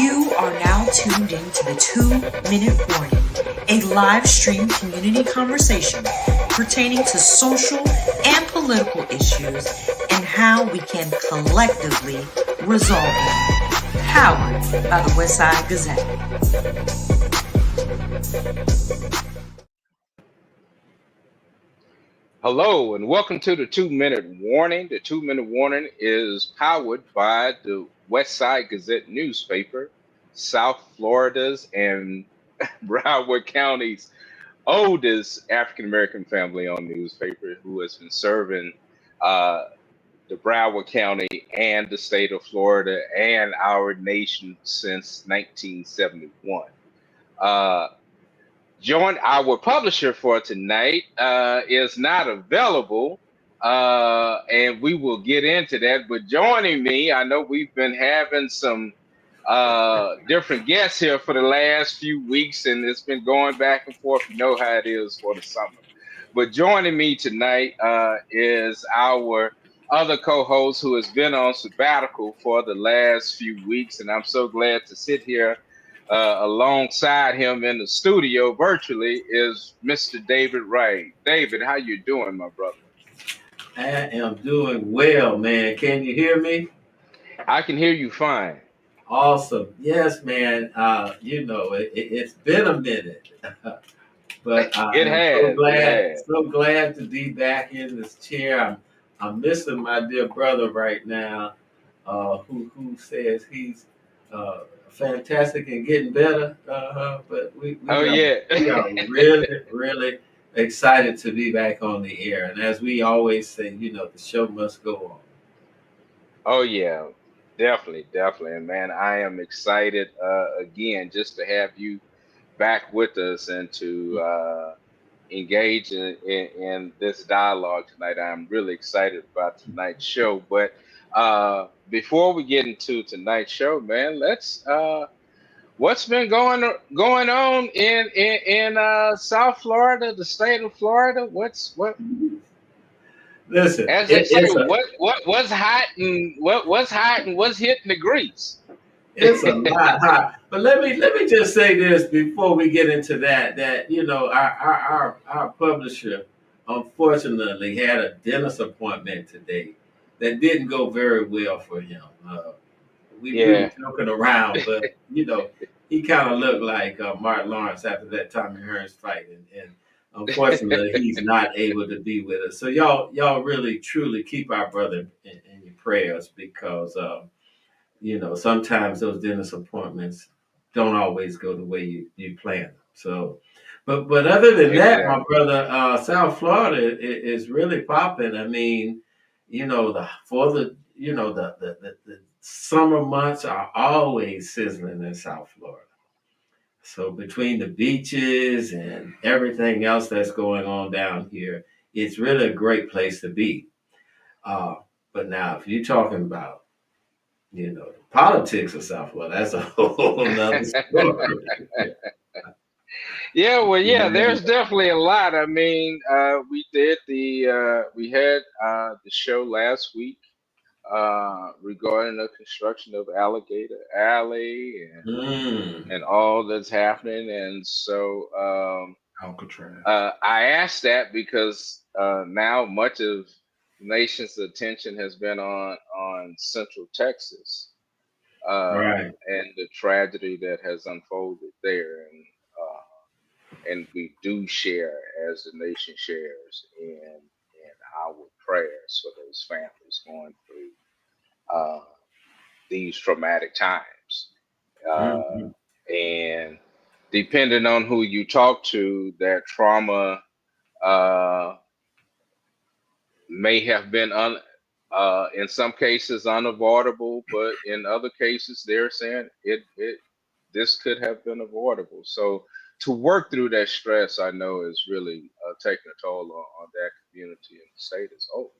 You are now tuned into the 2-Minute Warning, a live stream community conversation pertaining to social and political issues and how we can collectively resolve them. Powered by the Westside Gazette. Hello and welcome to the 2-Minute Warning. The 2-Minute Warning is powered by the Westside Gazette newspaper, South Florida's and Broward County's oldest African-American family-owned newspaper, who has been serving the Broward County and the state of Florida and our nation since 1971. Our publisher for tonight is not available, and we will get into that. But joining me, I know we've been having some different guests here for the last few weeks, and it's been going back and forth. You know how it is for the summer. But joining me tonight is our other co-host who has been on sabbatical for the last few weeks, and I'm so glad to sit here alongside him in the studio virtually is Mr. David Wright. David, how you doing, my brother? I am doing well, man. Can you hear me? I can hear you fine. Awesome. Yes, man. It's been a minute, but I'm so glad to be back in this chair. I'm missing my dear brother right now, who says he's fantastic and getting better. But we are really excited to be back on the air. And as we always say, the show must go on. Oh yeah, definitely. And man, I am excited again just to have you back with us and to engage in this dialogue tonight. I'm really excited about tonight's show. But before we get into tonight's show, man, let's what's been going on in South Florida, the state of Florida? Listen, as they say, what's hot and what's hitting the grease? It's a lot hot. But let me just say this before we get into that our publisher unfortunately had a dentist appointment today that didn't go very well for him. We were joking around, but he kind of looked like Mark Lawrence after that Tommy Hearns fight, and unfortunately he's not able to be with us. So y'all really truly keep our brother in your prayers, because sometimes those dentist appointments don't always go the way you plan them. So, but other than that, my brother, South Florida is really popping. I mean, the summer months are always sizzling in South Florida. So between the beaches and everything else that's going on down here, it's really a great place to be. But now, if you're talking about the politics of South Florida, that's a whole nother story. There's definitely a lot. I mean, we had the show last week regarding the construction of Alligator Alley and all that's happening. And so Alcatraz. I asked that because now much of the nation's attention has been on Central Texas Right. and the tragedy that has unfolded there. And we do share, as the nation shares, in our prayers for those families going through these traumatic times. And depending on who you talk to, that trauma may have been in some cases unavoidable, but in other cases they're saying this could have been avoidable. So to work through that stress, I know, is really taking a toll on that community and the state as a whole.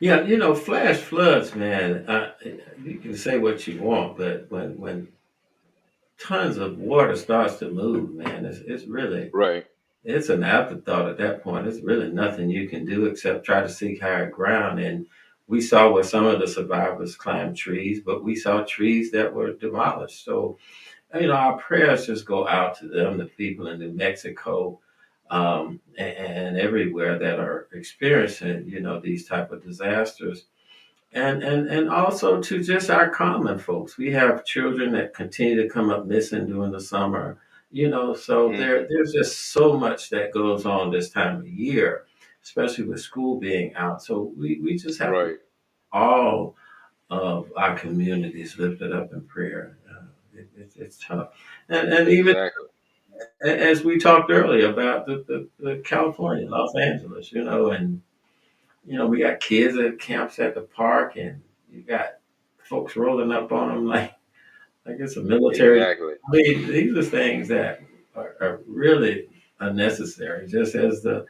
Yeah, flash floods, man. You can say what you want, but when tons of water starts to move, man, it's really Right. It's an afterthought at that point. It's really nothing you can do except try to seek higher ground. And we saw where some of the survivors climbed trees, but we saw trees that were demolished. So, our prayers just go out to them, the people in New Mexico, and everywhere that are experiencing, these type of disasters. And also to just our common folks. We have children that continue to come up missing during the summer, so Hmm. there's just so much that goes on this time of year, especially with school being out. So we just have to Right. all of our communities lifted up in prayer. It's tough. And even Exactly. as we talked earlier about the California, Los Angeles, and we got kids at camps at the park, and you got folks rolling up on them like it's a military. Exactly. I mean, these are things that are really unnecessary, just as the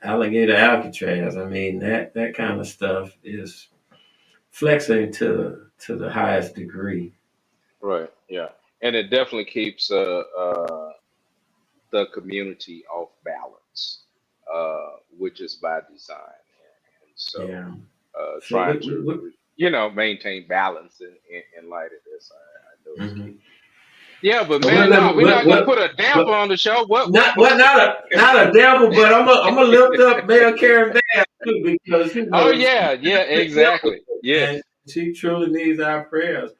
alligator Alcatraz. I mean, that kind of stuff is flexing to the highest degree. Right. Yeah. And it definitely keeps the community off balance, which is by design. And so Yeah. So trying to, maintain balance in light of this, I know it's mhm. key. Yeah, but So what, man, no, we're not gonna what, put a damper what, on the show. not a devil, but I'm gonna lift up Mayor Karen Bass too, because Oh she's yeah, yeah, exactly. Yes, and she truly needs our prayers.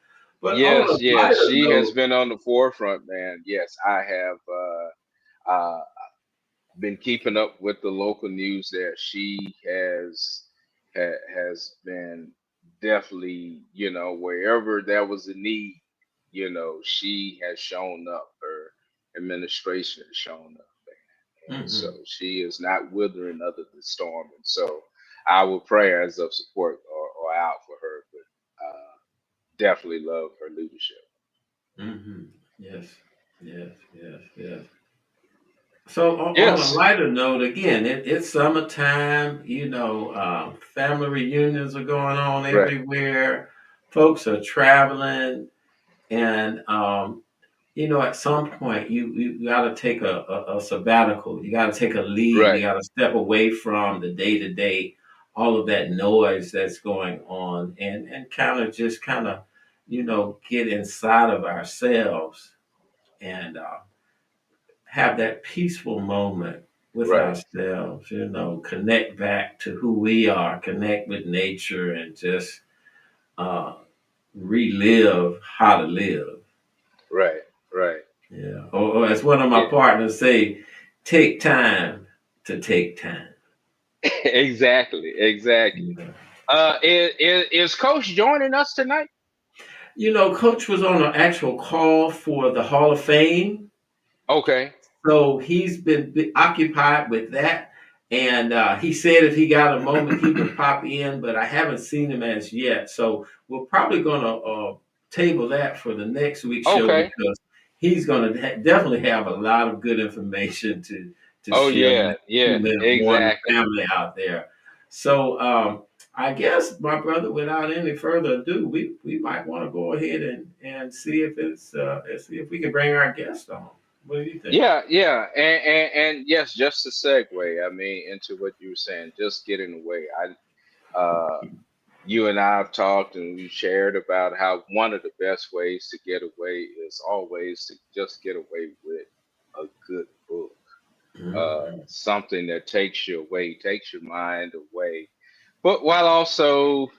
But on yes, a yes. lighter She has note, been on the forefront, man. Yes, I have uh, been keeping up with the local news there. She has been definitely, wherever there was a need, she has shown up. Her administration has shown up. And so mhm, she is not withering under the storm. And so our prayers of support are out for her, but definitely love her leadership. mhm, yes, yes. So on a Yes, lighter note, again, it's summertime. Family reunions are going on right, everywhere. Folks are traveling, and at some point you got to take a sabbatical. You got to take a leave. You right, got to step away from the day to day, all of that noise that's going on, and kind of get inside of ourselves and have that peaceful moment with right, ourselves. Connect back to who we are, connect with nature, and just uh, relive how to live. right, right. Yeah. Or as one of my Yeah, partners say, take time to take time. exactly, exactly. Yeah. Is Coach joining us tonight? Coach was on an actual call for the Hall of Fame. Okay, So he's been occupied with that. And he said if he got a moment, he would pop in, but I haven't seen him as yet. So we're probably going to table that for the next week's show okay. because he's going to definitely have a lot of good information to Oh share yeah, with the yeah, 2 Minute Warning exactly. family out there. So I guess, my brother, without any further ado, we might want to go ahead and see if see if we can bring our guest on. What do you think? Yeah, yeah, and yes, just to segue, I mean, into what you were saying, just getting away. You and I have talked and we shared about how one of the best ways to get away is always to just get away with a good book, Mhm. something that takes you away, takes your mind away, but while also,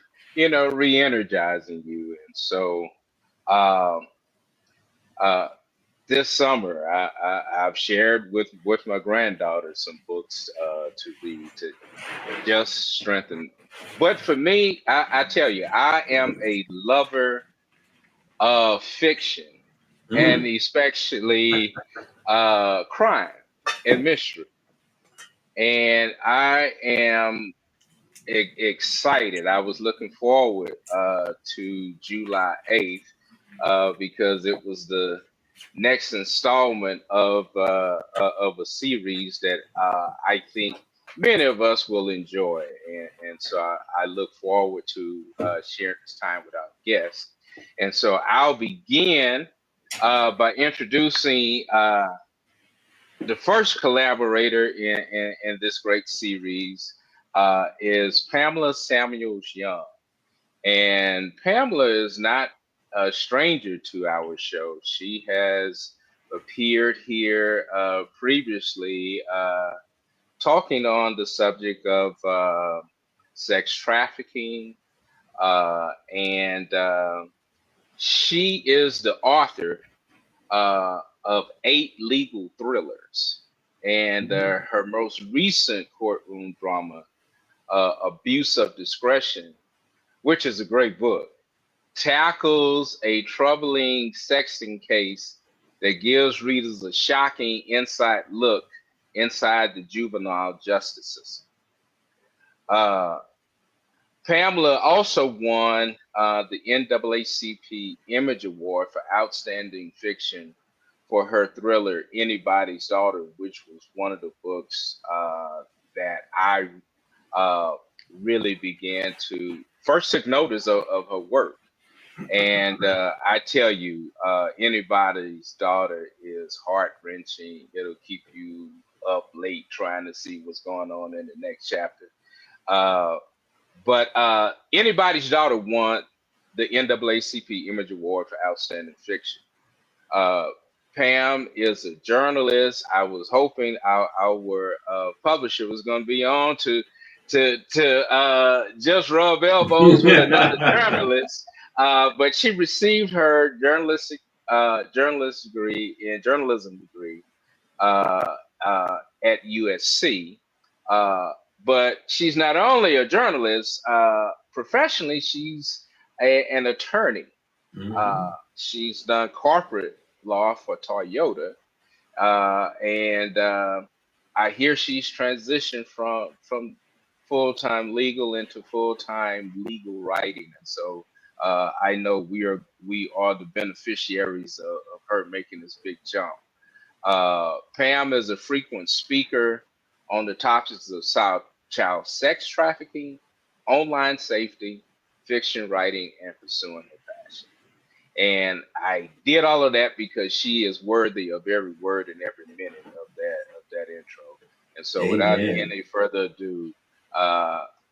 re-energizing you. And so, um, uh, this summer, I've shared with my granddaughter some books to read to just strengthen. But for me, I tell you, I am a lover of fiction, and Mm. especially crime and mystery. And I am excited. I was looking forward to July 8th because it was the next installment of a series that I think many of us will enjoy. And so I look forward to sharing this time with our guests. And so I'll begin by introducing the first collaborator in this great series is Pamela Samuels Young. And Pamela is not a stranger to our show. She has appeared here previously talking on the subject of sex trafficking. And she is the author of 8 legal thrillers. And her most recent courtroom drama, Abuse of Discretion, which is a great book, tackles a troubling sexting case that gives readers a shocking inside look inside the juvenile justice system. Pamela also won the NAACP Image Award for Outstanding Fiction for her thriller Anybody's Daughter, which was one of the books that I really began to first took notice of her work. And I tell you, Anybody's Daughter is heart-wrenching. It'll keep you up late trying to see what's going on in the next chapter. But Anybody's Daughter won the NAACP Image Award for Outstanding Fiction. Pam is a journalist. I was hoping our publisher was going to be on to just rub elbows with another journalist. But she received her journalism degree at USC. But she's not only a journalist, professionally, she's an attorney. She's done corporate law for Toyota. And I hear she's transitioned from full-time legal into full-time legal writing. And so I know we are the beneficiaries of her making this big jump. Pam is a frequent speaker on the topics of child sex trafficking, online safety, fiction writing, and pursuing her passion. And I did all of that because she is worthy of every word and every minute of that intro. And so, without any further ado,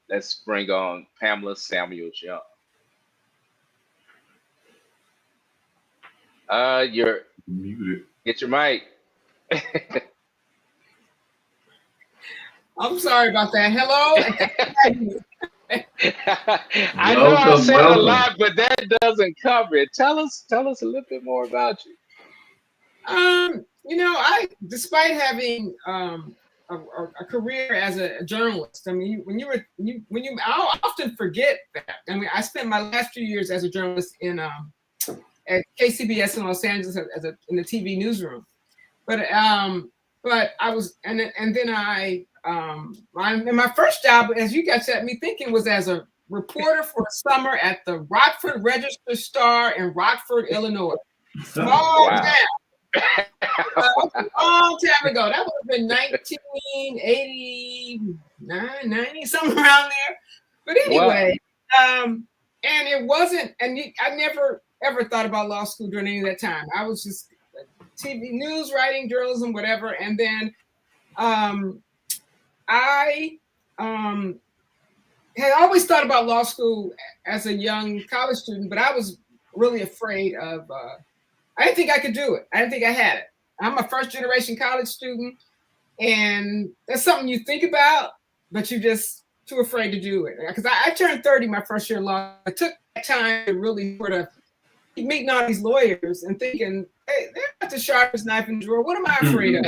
let's bring on Pamela Samuels Young. You're muted. Get your mic. I'm sorry about that. Hello. I know I said a lot, but that doesn't cover it. Tell us a little bit more about you. I, despite having a career as a journalist, I mean, I often forget that. I mean, I spent my last few years as a journalist at KCBS in Los Angeles in the TV newsroom, but I was, and then my first job, as you guys had me thinking, was as a reporter for a summer at the Rockford Register-Star in Rockford, Illinois. Small town. A long time ago. That would have been 1989, 90, somewhere around there. But anyway, and it wasn't, and I never ever thought about law school during any of that time. I was just TV news, writing, journalism, whatever. And then I had always thought about law school as a young college student, but I was really afraid of, I didn't think I could do it. I didn't think I had it. I'm a first generation college student, and that's something you think about, but you're just too afraid to do it. Because I turned 30 my first year in law. I took that time to really sort of keep meeting all these lawyers and thinking, hey, they're not the sharpest knife in the drawer. What am I afraid of?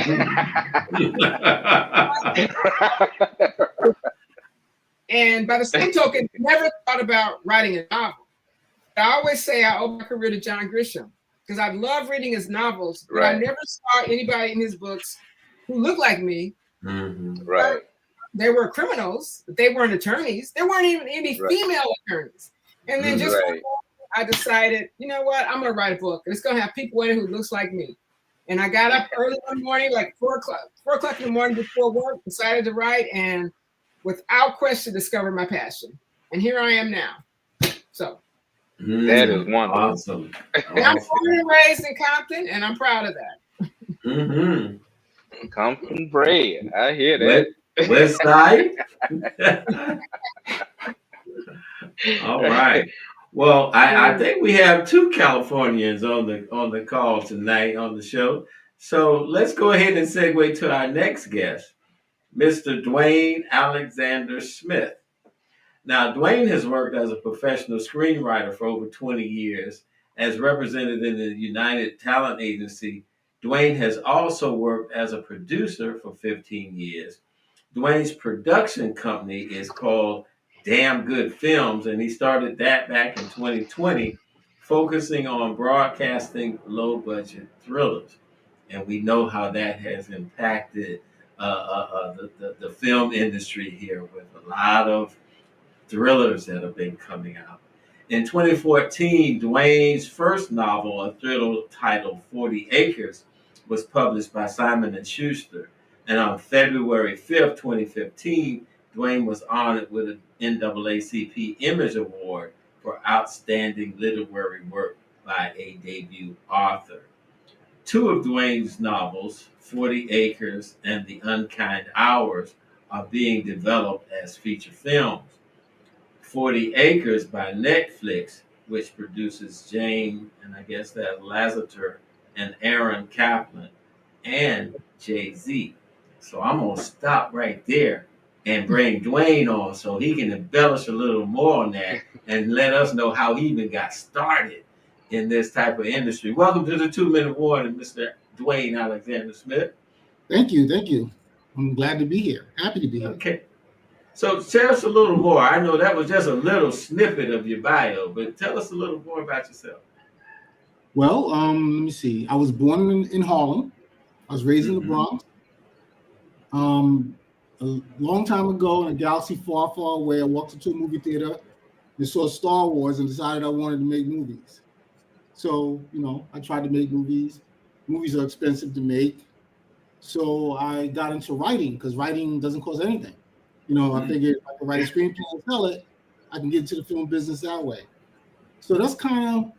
And by the same token, never thought about writing a novel. I always say I owe my career to John Grisham because I love reading his novels, but I never saw anybody in his books who looked like me. Right. They were criminals, but they weren't attorneys. There weren't even any female attorneys. And then just I decided, you know what, I'm going to write a book. And it's going to have people in it who looks like me. And I got up early one morning, like 4 o'clock in the morning before work, decided to write, and without question discovered my passion. And here I am now. So. That is wonderful. Awesome. And I'm born and raised in Compton, and I'm proud of that. Compton bred. I hear that. West side. All right. Well, I think we have two Californians on the call tonight on the show. So let's go ahead and segue to our next guest, Mr. Dwayne Alexander Smith. Now, Dwayne has worked as a professional screenwriter for over 20 years. As represented in the United Talent Agency, Dwayne has also worked as a producer for 15 years. Dwayne's production company is called Damn Good Films, and he started that back in 2020, focusing on broadcasting low-budget thrillers. And we know how that has impacted the film industry here with a lot of thrillers that have been coming out. In 2014, Dwayne's first novel, a thriller titled 40 Acres, was published by Simon & Schuster. And on February 5th, 2015, Dwayne was honored with an NAACP Image Award for outstanding literary work by a debut author. Two of Dwayne's novels, 40 Acres and The Unkind Hours, are being developed as feature films. 40 Acres by Netflix, which produces Jane, and I guess that Lasseter, and Aaron Kaplan, and Jay-Z. So I'm going to stop right there and bring Dwayne on so he can embellish a little more on that and let us know how he even got started in this type of industry. Welcome to the 2-Minute Warning, Mr. Dwayne Alexander Smith. Thank you. I'm glad to be here. Happy to be here. Okay. So tell us a little more. I know that was just a little snippet of your bio, but tell us a little more about yourself. Well, let me see. I was born in Harlem. I was raised in the Bronx. A long time ago in a galaxy far, far away, I walked into a movie theater and saw Star Wars and decided I wanted to make movies. So, I tried to make movies. Movies are expensive to make. So I got into writing because writing doesn't cost anything. I figured if I could write a screenplay and sell it, I can get into the film business that way. So that's kind of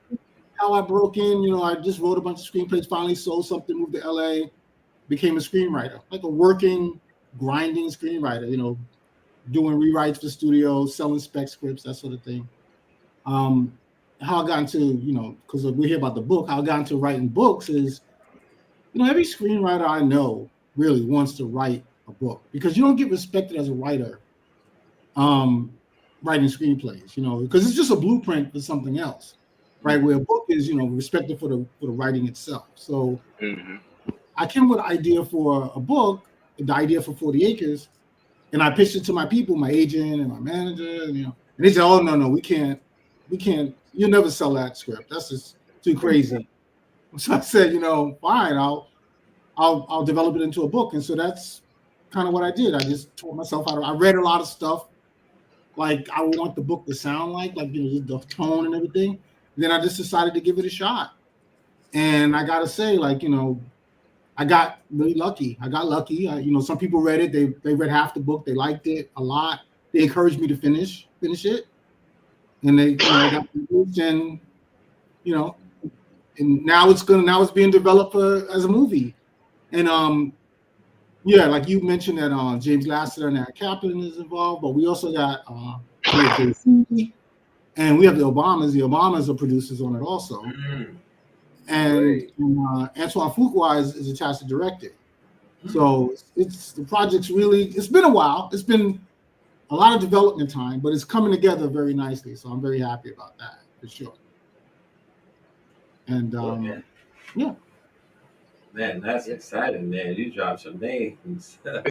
how I broke in. I just wrote a bunch of screenplays, finally sold something, moved to LA, became a screenwriter, like a working, grinding screenwriter, doing rewrites for studios, selling spec scripts, that sort of thing. How I got into, because we hear about the book, how I got into writing books is, every screenwriter I know really wants to write a book because you don't get respected as a writer writing screenplays, because it's just a blueprint for something else, right? Where a book is, respected for the writing itself. So I came with an idea for a book, the idea for 40 Acres, and I pitched it to my people, my agent and my manager, and they said, "Oh no, we can't, you'll never sell that script. That's just too crazy." So I said, fine, I'll develop it into a book. And so that's kind of what I did. I just taught myself how to, I read a lot of stuff, like I want the book to sound like the tone and everything. And then I just decided to give it a shot. And I got to say, I got really lucky. I got lucky. Some people read it. They read half the book. They liked it a lot. They encouraged me to finish it. And they got moved and, and now it's being developed as a movie. And like you mentioned that James Lasseter and Aaron Kaplan is involved, but we also got and we have the Obamas. The Obamas are producers on it also. And Antoine Fuqua is attached to direct it. So it's the project's it's been a while. It's been a lot of development time, but it's coming together very nicely. So I'm very happy about that for sure. And yeah. Man, that's exciting, man. You dropped some names. Yeah.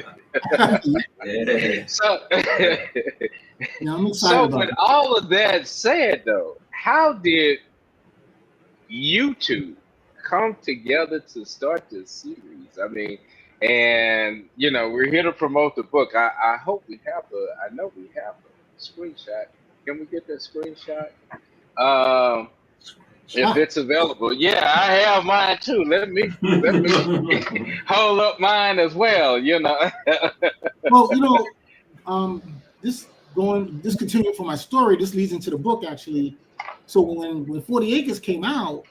So, I'm excited so about with it. all of that said, though, how did you two come together to start this series? I mean, and we're here to promote the book. I hope we have I know we have a screenshot. Can we get that screenshot? If it's available. Yeah, I have mine too. Let me hold up mine as well, Well, this continuing for my story, this leads into the book actually. So when 40 Acres came out,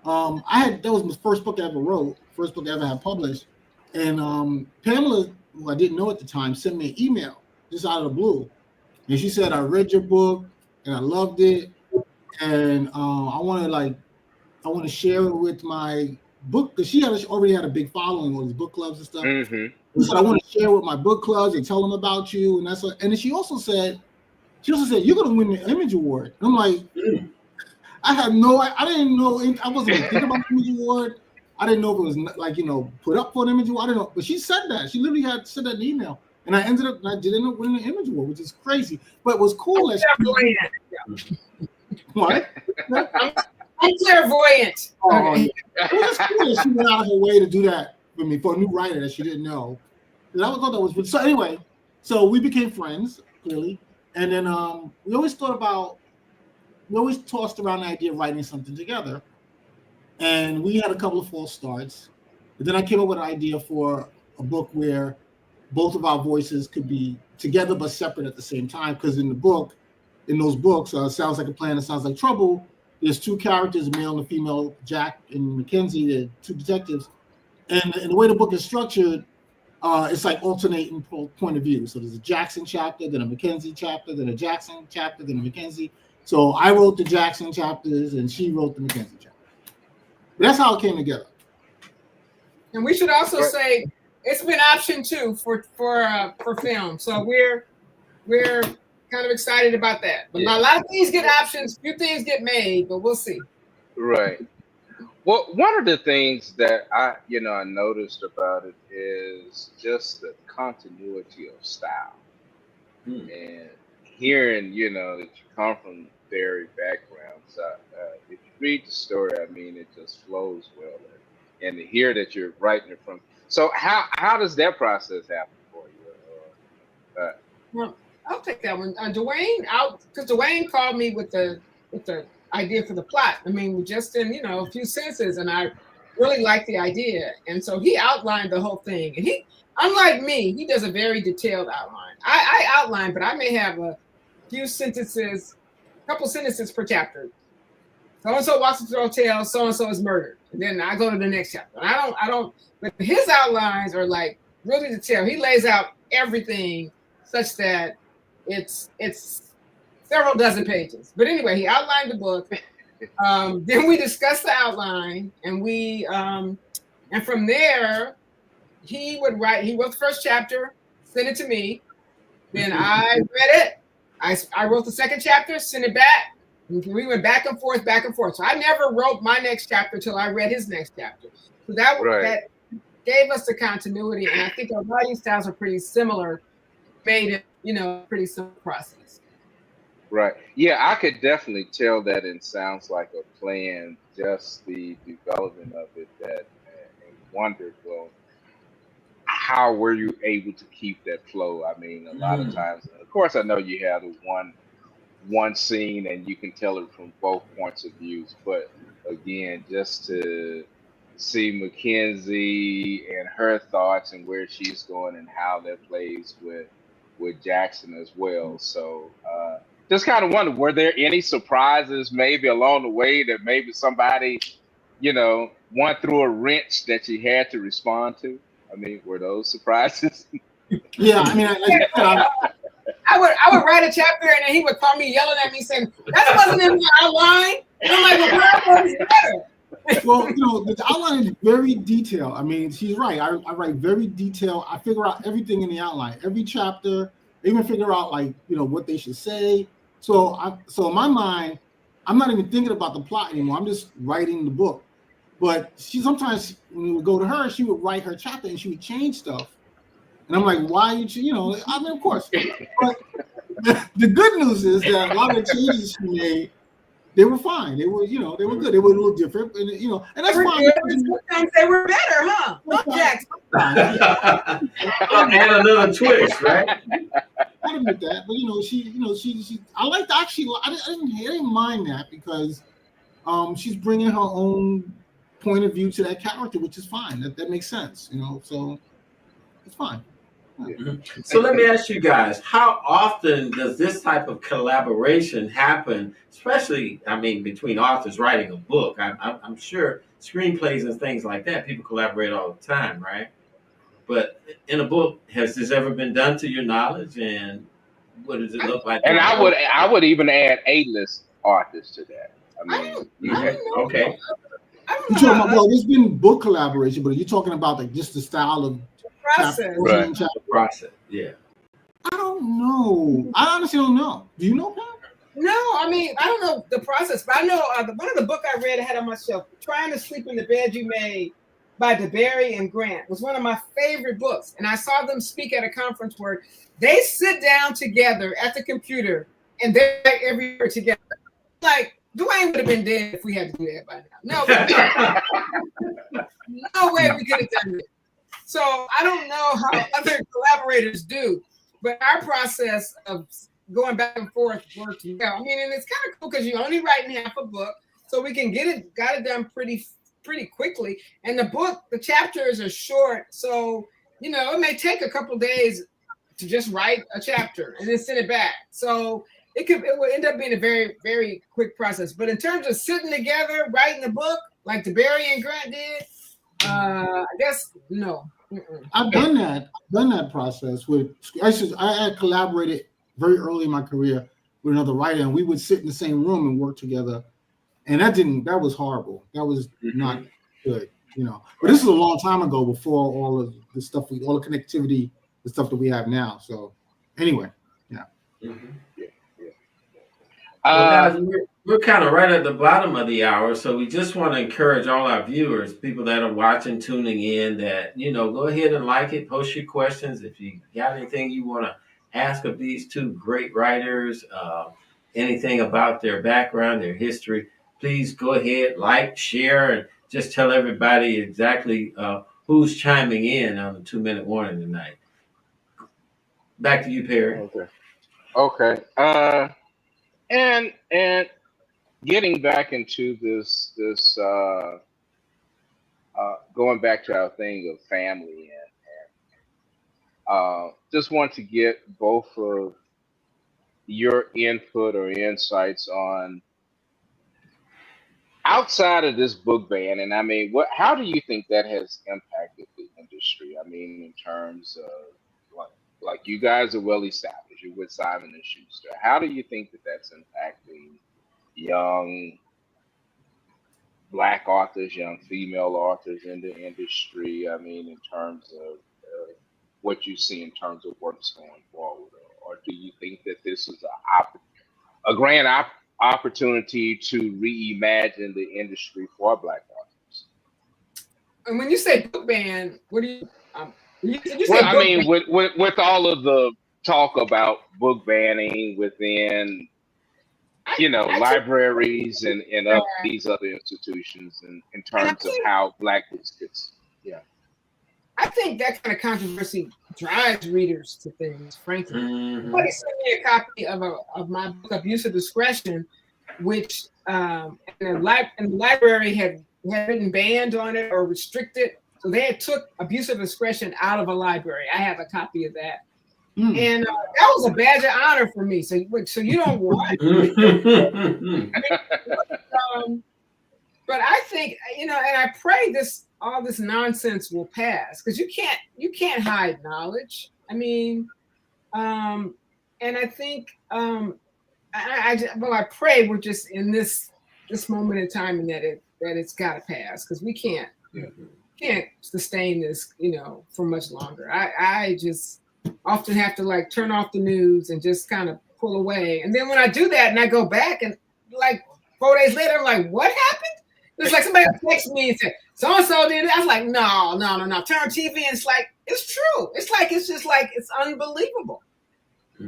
that was my first book I ever wrote, first book I ever had published. And Pamela, who I didn't know at the time, sent me an email just out of the blue. And she said, "I read your book. and I loved it, and I want to share it with my book, because she already had a big following with these book clubs and stuff. Mm-hmm. So I want to share with my book clubs and tell them about you, and and then she also said you're going to win the Image Award. And I'm like, I didn't know, I wasn't even thinking about the Image Award. I didn't know if it was like, put up for an Image Award. I didn't know, but she said that. She literally had said that in the email, and I did end up winning the Image Award, which is crazy. But it was cool. What? I'm clairvoyant. Okay. It was cool that she went out of her way to do that for me, for a new writer that she didn't know. And I thought that was so. Anyway, so we became friends clearly, and then we always tossed around the idea of writing something together, and we had a couple of false starts. But then I came up with an idea for a book where both of our voices could be together but separate at the same time. Because in those books, Sounds Like a Plan and Sounds Like Trouble, there's two characters, a male and a female, Jack and Mackenzie, they're two detectives. And the way the book is structured, it's like alternating point of view. So there's a Jackson chapter, then a Mackenzie chapter, then a Jackson chapter, then a Mackenzie. So I wrote the Jackson chapters and she wrote the Mackenzie chapter. But that's how it came together. And we should also say it's been option 2 for film. So we're kind of excited about that. But a lot of things get options, few things get made, but we'll see. Right. Well, one of the things that I noticed about it is just the continuity of style. And hearing, that you come from varied backgrounds, if you read the story, I mean, it just flows well. And to hear that you're writing it from. So how does that process happen for you? Well, I'll take that one. Dwayne, because Dwayne called me with the idea for the plot. I mean, we just in a few sentences, and I really liked the idea, and so he outlined the whole thing. And he, unlike me, he does a very detailed outline. I outline, but I may have a few sentences, couple sentences per chapter. So and so walks into the hotel. So and so is murdered, and then I go to the next chapter. And I don't. But his outlines are like really detailed. He lays out everything such that it's several dozen pages. But anyway, he outlined the book. Then we discussed the outline, and and from there, he wrote the first chapter, sent it to me. Then I read it. I wrote the second chapter, sent it back. We went back and forth. So I never wrote my next chapter till I read his next chapter. So that gave us the continuity, and I think our writing styles are pretty similar. Made it, pretty simple process. Right. Yeah, I could definitely tell that it sounds like a plan. Just the development of it, that and wondered, well, how were you able to keep that flow? I mean, a lot of times, of course, I know you have the one scene and you can tell it from both points of views, but again, just to see Mackenzie and her thoughts and where she's going and how that plays with Jackson as well. So just kind of wonder, were there any surprises maybe along the way that maybe somebody went through a wrench that you had to respond to? I mean, were those surprises? Yeah, I mean, I would write a chapter and then he would call me yelling at me saying, that wasn't in the outline. And I'm like, well, better. Well, the outline is very detailed. I mean, she's right. I write very detailed. I figure out everything in the outline, every chapter. I even figure out what they should say. So in my mind, I'm not even thinking about the plot anymore. I'm just writing the book. But sometimes when we would go to her, she would write her chapter and she would change stuff. And I'm like, why I mean, of course. But the good news is that a lot of the changes she made, they were fine. They were, they were good. They were a little different, and and that's fine. Sometimes they were better, huh? Jackson. Add another twist, right? I admit that, but she. I like to actually. I didn't mind that because, she's bringing her own point of view to that character, which is fine. That makes sense, So it's fine. Yeah. So let me ask you guys, how often does this type of collaboration happen, especially, between authors writing a book? I'm sure screenplays and things like that, people collaborate all the time, right? But in a book, has this ever been done to your knowledge? And what does it look like? And I would even add A-list artists to that. I mean, okay. You're talking about, well, there's been book collaboration, but are you talking about like just the style of process? Right. Process, yeah. I don't know. I honestly don't know. Do you know, Pam? No, I mean, I don't know the process, but I know one of the book I read I had on my shelf, Trying to Sleep in the Bed You Made by DeBerry and Grant, was one of my favorite books. And I saw them speak at a conference where they sit down together at the computer and they write every year together. Like, Dwayne would have been dead if we had to do that by now. No way we could have done it. So I don't know how other collaborators do, but our process of going back and forth works well. I mean, and it's kind of cool because you're only writing half a book, so we can got it done pretty quickly. And the chapters are short, so it may take a couple days to just write a chapter and then send it back. So it will end up being a very, very quick process. But in terms of sitting together, writing a book like DeBerry and Grant did, I guess no. Mm-mm. I've done that process with. I had collaborated very early in my career with another writer, and we would sit in the same room and work together. And that was horrible. That was not good, But this is a long time ago, before all of the stuff, all the connectivity, the stuff that we have now. So anyway, yeah. Mm-hmm. Well, guys, we're kind of right at the bottom of the hour, so we just want to encourage all our viewers, people that are watching, tuning in, that go ahead and like it, post your questions. If you got anything you want to ask of these two great writers, anything about their background, their history, please go ahead, like, share, and just tell everybody exactly who's chiming in on the 2-minute warning tonight. Back to you, Perry. Okay. And getting back into this going back to our thing of family, and just want to get both of your input or insights on, outside of this book ban, and I mean, how do you think that has impacted the industry? I mean, in terms of like you guys are well established, you're with Simon and Schuster. How do you think that that's impacting young Black authors, young female authors in the industry? I mean, in terms of what you see in terms of works going forward, or do you think that this is a grand opportunity to reimagine the industry for Black authors? And when you say book ban, what do you? Well, I mean, with all of the talk about book banning within, libraries and these other institutions, and in terms of how Black books gets, I think that kind of controversy drives readers to things, frankly. Somebody sent me a copy of my book, Abuse of Discretion, which the library had written banned on it or restricted. So they had took Abuse of Discretion out of a library. I have a copy of that. And that was a badge of honor for me. So you don't want but I think, and I pray all this nonsense will pass, because you can't hide knowledge. I mean, and I think I pray we're just in this moment in time, and that it's got to pass, because we can't sustain this, for much longer. I just often have to turn off the news and just kind of pull away. And then when I do that and I go back and 4 days later, I'm like, what happened? It's like somebody texts me and said, so-and-so did it. I was like, no. Turn TV and it's like, it's true. It's just it's unbelievable.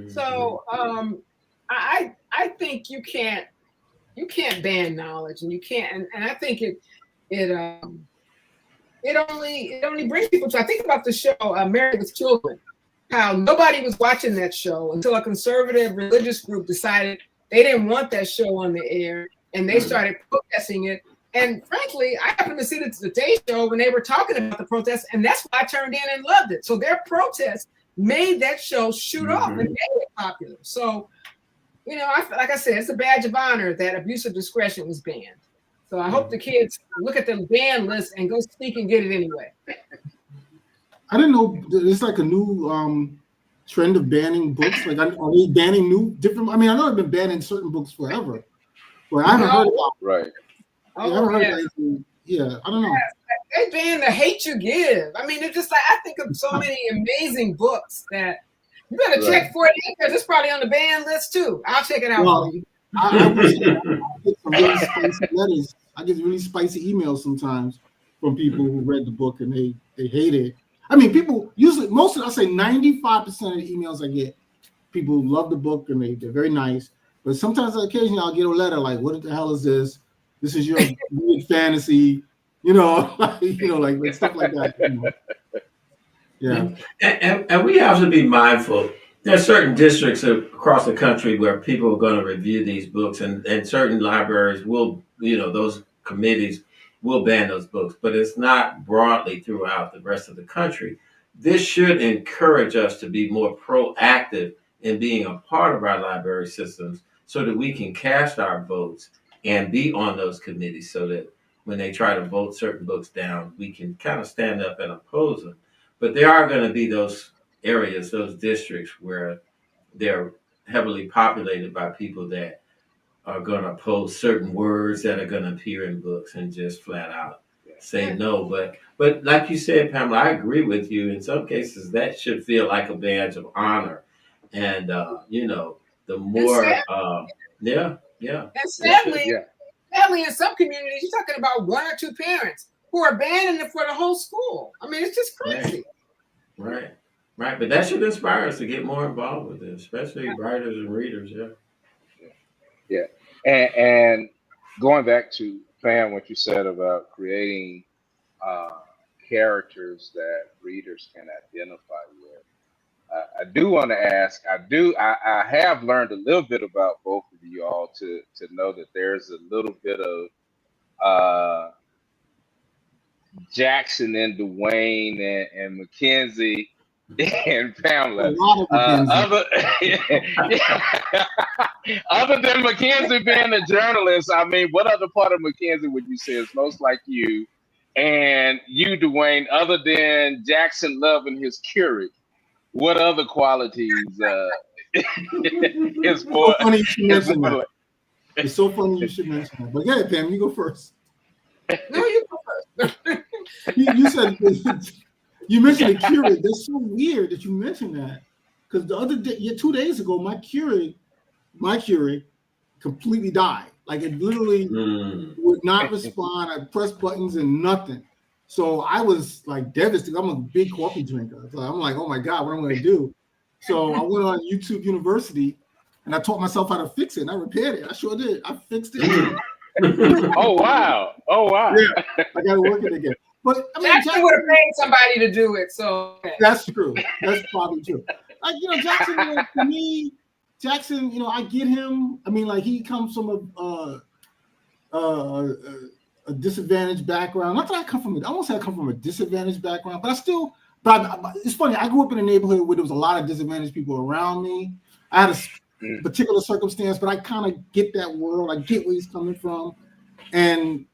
So I think you can't ban knowledge, and you can't, and I think it only brings people to. I think about the show Married with Children, how nobody was watching that show until a conservative religious group decided they didn't want that show on the air, and they started protesting it. And frankly, I happened to see the Today Show when they were talking about the protests, and that's why I turned in and loved it. So their protest made that show shoot off and made it popular. So, like I said, it's a badge of honor that Abuse of Discretion was banned. So I hope the kids look at the ban list and go sneak and get it anyway. I didn't know it's like a new trend of banning books? Like, are they banning different? I mean, I know they've been banning certain books forever, but I haven't heard about. Right. I haven't heard about anything. Yeah, I don't know. They banned The Hate You Give. I mean, it's just like, I think of so many amazing books that you better check for it, because it's probably on the ban list too. I'll check it out for you. I get some really spicy letters. I get really spicy emails sometimes from people who read the book and they hate it. I mean, people usually, I say 95% of the emails I get, people love the book and they're very nice. But sometimes, occasionally, I'll get a letter like, "What the hell is this? This is your weird fantasy," like stuff like that. Yeah. And we have to be mindful. There are certain districts across the country where people are going to review these books, and certain libraries will, those committees will ban those books, but it's not broadly throughout the rest of the country. This should encourage us to be more proactive in being a part of our library systems so that we can cast our votes and be on those committees, so that when they try to vote certain books down, we can kind of stand up and oppose them. But there are going to be those areas, those districts where they're heavily populated by people that are going to oppose certain words that are going to appear in books and just flat out say no. But like you said, Pamela, I agree with you. In some cases, that should feel like a badge of honor. And, the more, And sadly, in some communities, you're talking about one or two parents who are banning it for the whole school. I mean, it's just crazy. Right. But that should inspire us to get more involved with it, especially writers and readers. Yeah. And going back to Pam, what you said about creating characters that readers can identify with. I do want to ask, I have learned a little bit about both of you all to know that there's a little bit of Jackson and Dwayne and Mackenzie and Pamela. Other than Mackenzie being a journalist, I mean, what other part of Mackenzie would you say is most like you? And you, Dwayne, other than Jackson loving his Keurig, what other qualities is more? So funny you should mention that. It's so funny you should mention that. But yeah, Pam, you go first. No, you go first. You said you mentioned a Keurig. That's so weird that you mentioned that, because the other day, 2 days ago, my Keurig completely died. Like, it literally would not respond. I pressed buttons and nothing. So I was like devastated. I'm a big coffee drinker. So I'm like, oh my God, what am I going to do? So I went on YouTube University and I taught myself how to fix it. And I repaired it. I sure did. I fixed it. Oh wow! Yeah, I got to work it again. But I mean, Jackson would have paid somebody to do it. So that's true. That's probably true. Like, Jackson, for me, I get him. I mean, like, he comes from a disadvantaged background. Not that I won't say I come from a disadvantaged background, but it's funny. I grew up in a neighborhood where there was a lot of disadvantaged people around me. I had a particular circumstance, but I kind of get that world. I get where he's coming from. And,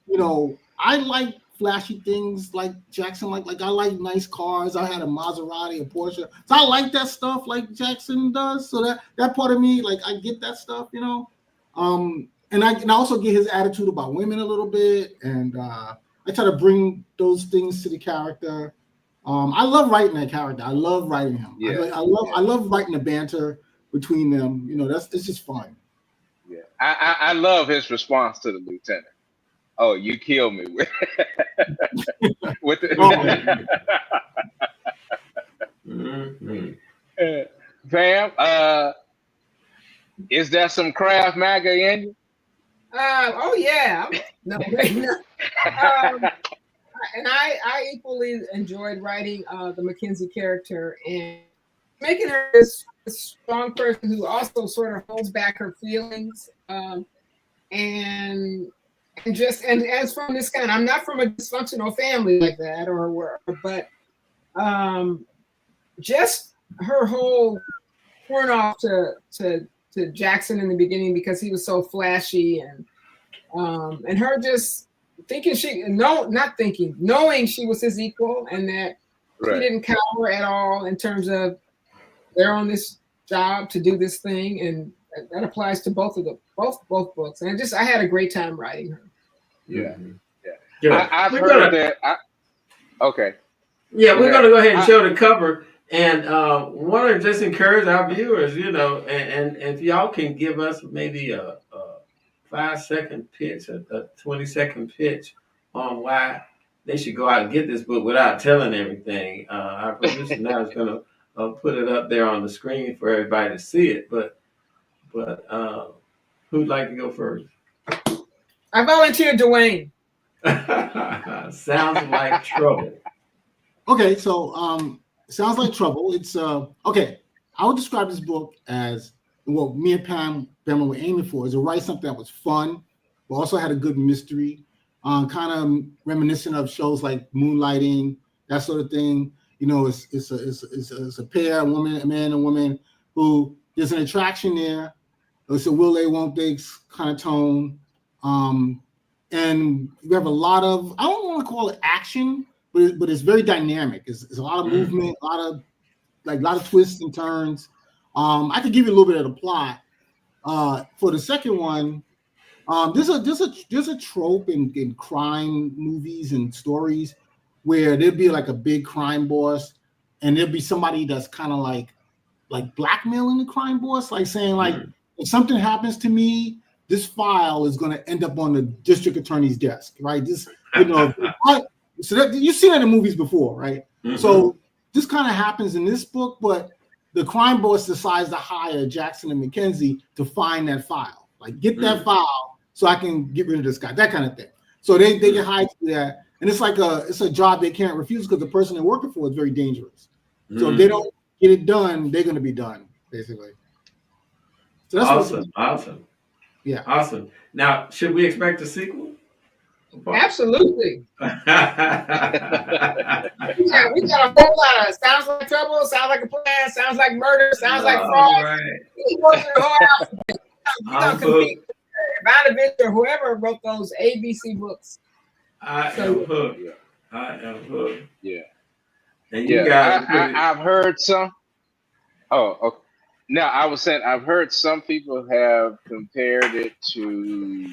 I like flashy things like Jackson. Like I like nice cars. I had a Maserati, a Porsche. So I like that stuff like Jackson does. So that part of me, like, I get that stuff, And I also get his attitude about women a little bit, and I try to bring those things to the character. I love writing that character. I love writing him. Yeah. I love writing the banter between them. It's just fun. Yeah, I love his response to the lieutenant. Oh, you kill me with with the. Pam, is there some Krav Maga in you? Oh yeah, no. And I equally enjoyed writing the Mackenzie character and making her this strong person who also sort of holds back her feelings, and as from this kind, I'm not from a dysfunctional family like that, but just her whole turn off to Jackson in the beginning because he was so flashy, and her just knowing she was his equal, and that he didn't cower at all in terms of they're on this job to do this thing, and that applies to both books. And I had a great time writing her. Yeah, yeah. I've heard that. Okay. Yeah, we're going to go ahead and show the cover, and want to just encourage our viewers, and if y'all can give us maybe a 5-second pitch, a 20-second pitch on why they should go out and get this book without telling everything. Our producer now is going to put it up there on the screen for everybody to see it. But who'd like to go first? I volunteer, Dwayne. Sounds like trouble. Okay, so sounds like trouble. It's okay. I would describe this book as what me and Pamela were aiming for, is to write something that was fun, but also had a good mystery, kind of reminiscent of shows like Moonlighting, that sort of thing. It's a pair, a man and woman, who there's an attraction there. It's a will they, won't they kind of tone. And we have a lot of, I don't want to call it action, but it's very dynamic. It's a lot of movement, a lot of twists and turns. I could give you a little bit of the plot. For the second one, there's a trope in crime movies and stories where there'll be like a big crime boss, and there'll be somebody that's kind of like blackmailing the crime boss, like saying like, if something happens to me, this file is going to end up on the district attorney's desk, right? This, so that you've seen that in movies before, right? Mm-hmm. So this kind of happens in this book, but the crime boss decides to hire Jackson and McKenzie to find that file, like get that file so I can get rid of this guy, that kind of thing. So they get hired to do that, and it's a job they can't refuse because the person they're working for is very dangerous. So if they don't get it done, they're going to be done, basically. So that's awesome. Yeah, awesome. Now, should we expect a sequel? Absolutely. We got a whole lot of sounds like trouble, sounds like a plan, sounds like murder, sounds like fraud. Right. Ivanovich or whoever wrote those ABC books. I am hooked. Yeah. And you guys, I've heard some. Oh, okay. Now I was saying I've heard some people have compared it to,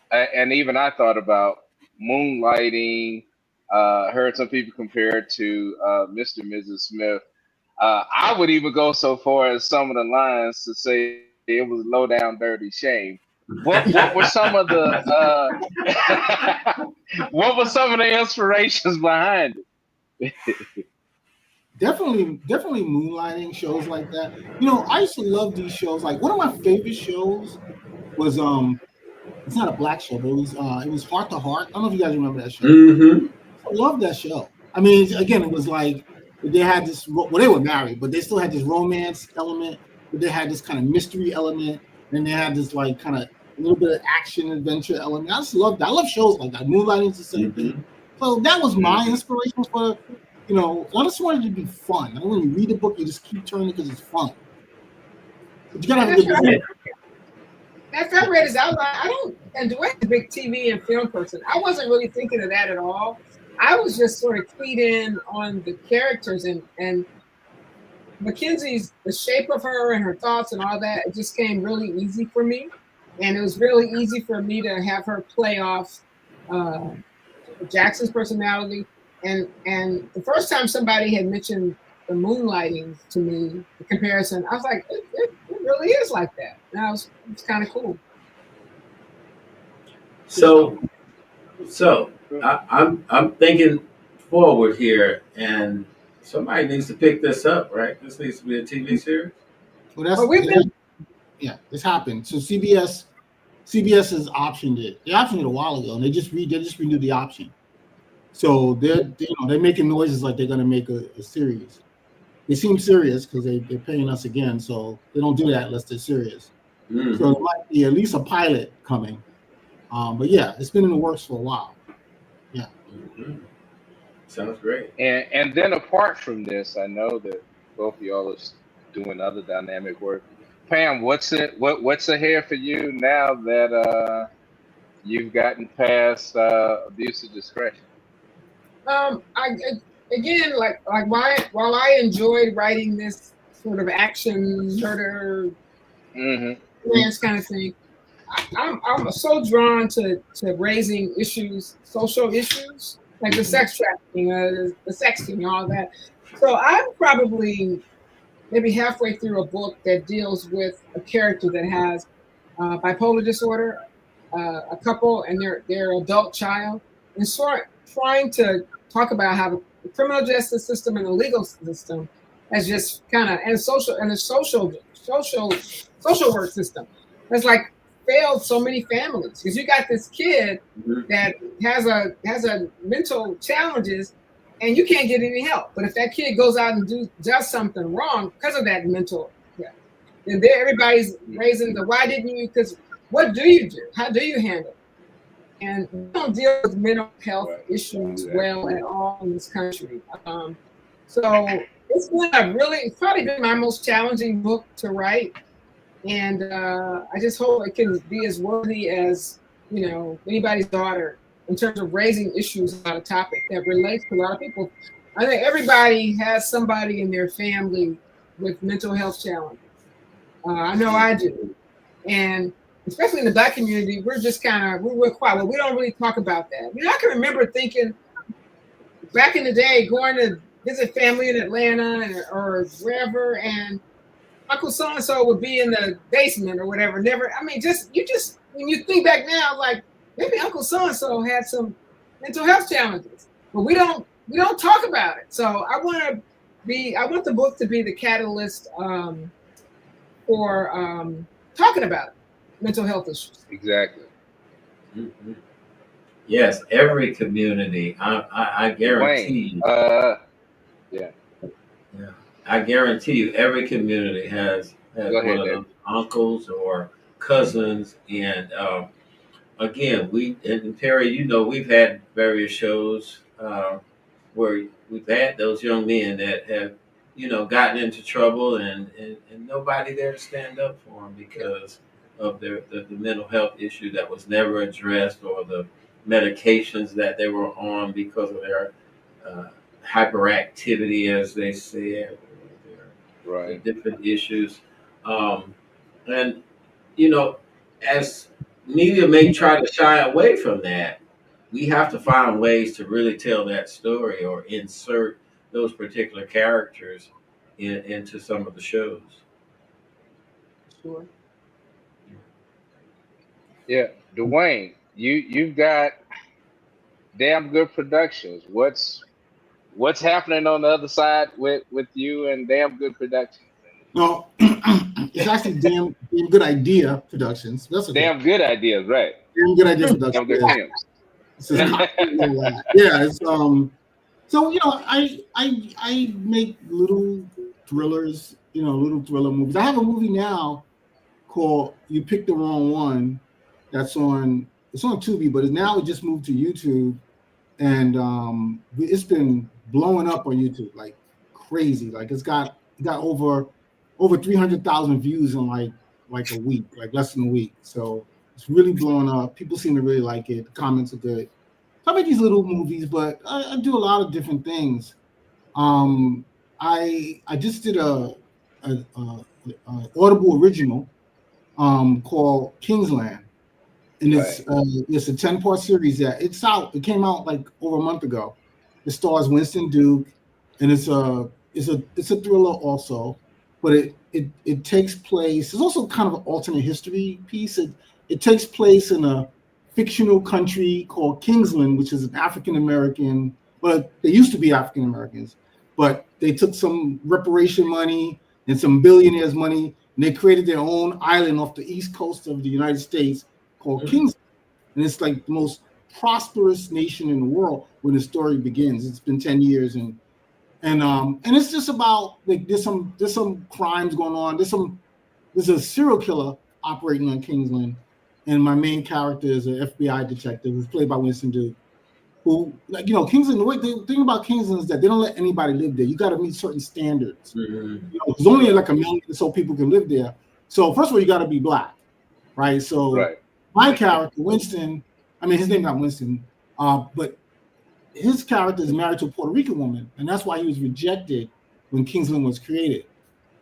and even I thought about Moonlighting. Heard some people compare it to Mr. and Mrs. Smith. I would even go so far as some of the lines to say it was low down, dirty shame. What were some of the what were some of the inspirations behind it? Definitely Moonlighting, shows like that. I used to love these shows. Like one of my favorite shows was it's not a black show, but it was Heart to Heart. I don't know if you guys remember that show. Mm-hmm. I love that show. I mean, again, it was like they had this. Well, they were married, but they still had this romance element. But they had this kind of mystery element, and they had this like kind of a little bit of action adventure element. I just love that. I love shows like that. Moonlighting is the same thing. So that was my inspiration for. I just wanted it to be fun. When you read the book, you just keep turning because it's fun. But you gotta have a good book. After I read his outline, and Dwayne's a big TV and film person. I wasn't really thinking of that at all. I was just sort of keyed in on the characters and Mackenzie's, the shape of her and her thoughts and all that. It just came really easy for me. And it was really easy for me to have her play off Jackson's personality. And the first time somebody had mentioned the Moonlighting to me, the comparison, I was like, it really is like that. And it's kind of cool. So I'm thinking forward here, and somebody needs to pick this up, right? This needs to be a TV series. Well, it's happened. So CBS has optioned it. They optioned it a while ago, and they just renewed the option. So they're making noises like they're going to make a series. They seem serious because they're paying us again, so they don't do that unless they're serious. Mm-hmm. So there might be at least a pilot coming. But yeah, it's been in the works for a while. Yeah. Mm-hmm. Sounds great. And then apart from this, I know that both of y'all are doing other dynamic work. Pam, what's ahead for you now that you've gotten past abuse of discretion? While I enjoyed writing this sort of action, murder, romance kind of thing. I'm so drawn to raising issues, social issues, like the sex trafficking, the sexting, all that. So I'm probably maybe halfway through a book that deals with a character that has bipolar disorder, a couple and their adult child, and sort trying to talk about how the criminal justice system and the legal system has just kind of and the social work system has like failed so many families, because you got this kid that has a mental challenges and you can't get any help. But if that kid goes out and does something wrong because of that mental, then everybody's raising the why didn't you? Because what do you do? How do you handle it? And we don't deal with mental health issues well at all in this country. So it's probably been my most challenging book to write. And I just hope it can be as worthy as, anybody's daughter in terms of raising issues about a topic that relates to a lot of people. I think everybody has somebody in their family with mental health challenges. I know I do. And especially in the Black community, we're just we're quiet. Well, we don't really talk about that. I can remember thinking back in the day, going to visit family in Atlanta or wherever, and Uncle so-and-so would be in the basement or whatever. When you think back now, like maybe Uncle so-and-so had some mental health challenges, but we don't talk about it. So I want the book to be the catalyst for talking about mental health issues. Exactly. Mm-hmm. Yes, every community. I guarantee Dwayne, you. Yeah. I guarantee you, every community has one of those uncles or cousins, and again, and Perry, we've had various shows where we've had those young men that have, gotten into trouble, and nobody there to stand up for them because of the mental health issue that was never addressed, or the medications that they were on because of their hyperactivity, as they said, right? Different issues, and as media may try to shy away from that, we have to find ways to really tell that story or insert those particular characters into some of the shows. Sure. Yeah, Dwayne, you've got Damn Good Productions. What's happening on the other side with you and Damn Good Productions? Well, it's actually damn Good Idea Productions. That's okay. Damn Good Ideas, right? Damn Good Idea Productions. Damn Good Films. It's so I make little thrillers, little thriller movies. I have a movie now called You Picked the Wrong One. It's on Tubi, but it just moved to YouTube, and it's been blowing up on YouTube like crazy. Like it's got over 300,000 views in like a week, like less than a week. So it's really blowing up. People seem to really like it. The comments are good. So I make these little movies, but I do a lot of different things. I just did a Audible original called Kingsland, and it's a 10-part series that it's out. It came out like over a month ago. It stars Winston Duke, and it's a thriller also, but it takes place. It's also kind of an alternate history piece. It takes place in a fictional country called Kingsland, which is an African American. Well, they used to be African Americans, but they took some reparation money and some billionaires' money, and they created their own island off the east coast of the United States called Kingsland. And it's like the most prosperous nation in the world when the story begins. It's been 10 years, and it's just about like there's some crimes going on. There's a serial killer operating on Kingsland, and my main character is an FBI detective who's played by Winston Duke. Who, Kingsland, the thing about Kingsland is that they don't let anybody live there. You got to meet certain standards. Mm-hmm. There's only like 1 million or so people can live there. So first of all, you got to be Black, right? So my character, Winston, his name's not Winston, but his character is married to a Puerto Rican woman, and that's why he was rejected when Kingsland was created.